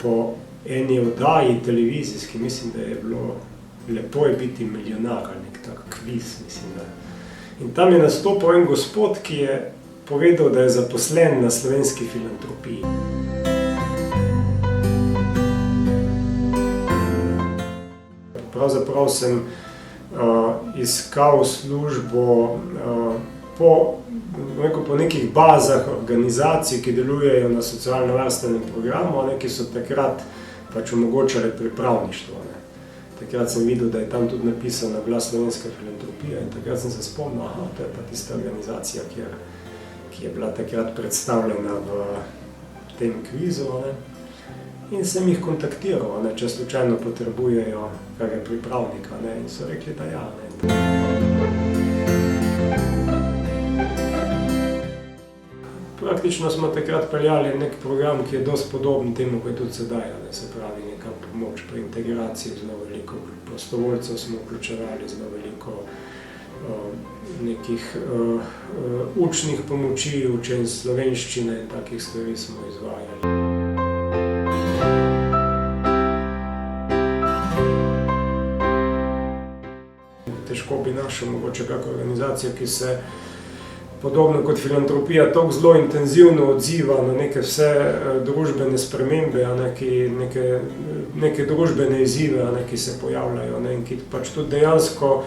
po eni oddaji televizijski, mislim, da je bilo Lepo je biti milijonar, ali nek tak kviz, mislim, da. In tam je nastopil en gospod, ki je povedal, da je zaposlen na Slovenski filantropiji. Pravzaprav sem iskal službo po nekih bazah organizacij, ki delujejo na socialno-varstvenem programu, ki so takrat pač omogočale pripravništvo. Takrat sem videl, da je tam tudi napisana bila Slovenska filantropija in takrat sem se spomnil, to je pa tista organizacija, ki je bila takrat predstavljena v tem kvizu. In sem jih kontaktiral, če slučajno potrebujejo kakega pripravnika, in so rekli, da ja. Praktično smo takrat peljali nek program, ki je dosti podoben temu, kot je tudi sedaj, se pravi neka pomoč pri integraciji, zelo veliko prostovoljcev smo vključevali, zelo veliko nekih učnih pomoči, učenj slovenščine in takih stvari smo izvajali. Težko bi našel mogoče kakšno organizacijo, ki se podobno kot filantropija toliko zelo intenzivno odziva na neke vse družbene spremembe, neke družbene izzive, ki se pojavljajo in ki pač tudi dejansko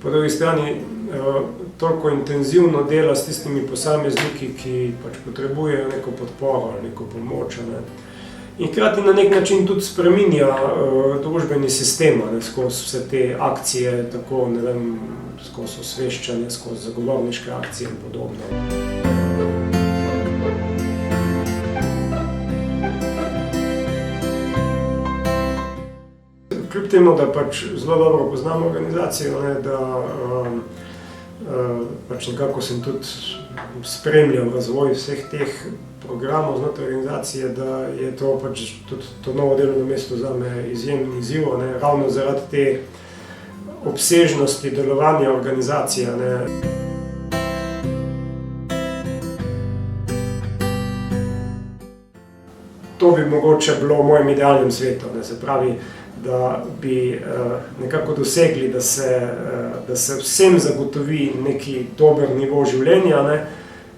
po drugi strani toliko intenzivno dela s tistimi posamezniki, ki pač potrebujejo neko podporo ali neko pomoč. In hkrati na nek način tudi spreminja družbeni sistem, skozi vse te akcije, tako, skozi osveščanje, skozi zagovorniške akcije in podobno. Kljub temu, da pač zelo dobro poznam organizacijo, da pač nekako sem tudi spremljal razvoj vseh teh programov znotraj organizacije, da je to pač tudi to novo delovno mesto zame izjemen izziv, ravno zaradi te obsežnosti delovanja organizacije. To bi mogoče bilo v mojem idealnem svetu, se pravi, da bi nekako dosegli, da se vsem zagotovi neki dober nivo življenja,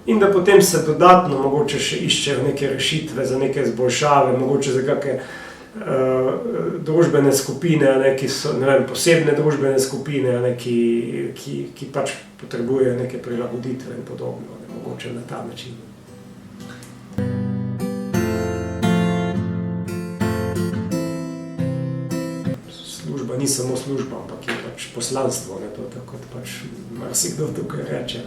in da potem se dodatno mogoče še iščejo neke rešitve za neke izboljšave, mogoče za kakšne družbene skupine, ki so, posebne družbene skupine, ki pač potrebujejo neke prilagoditve in podobno, mogoče na ta način. Služba ni samo služba, ampak je pač poslanstvo, to tako pač marsikdo tukaj reče.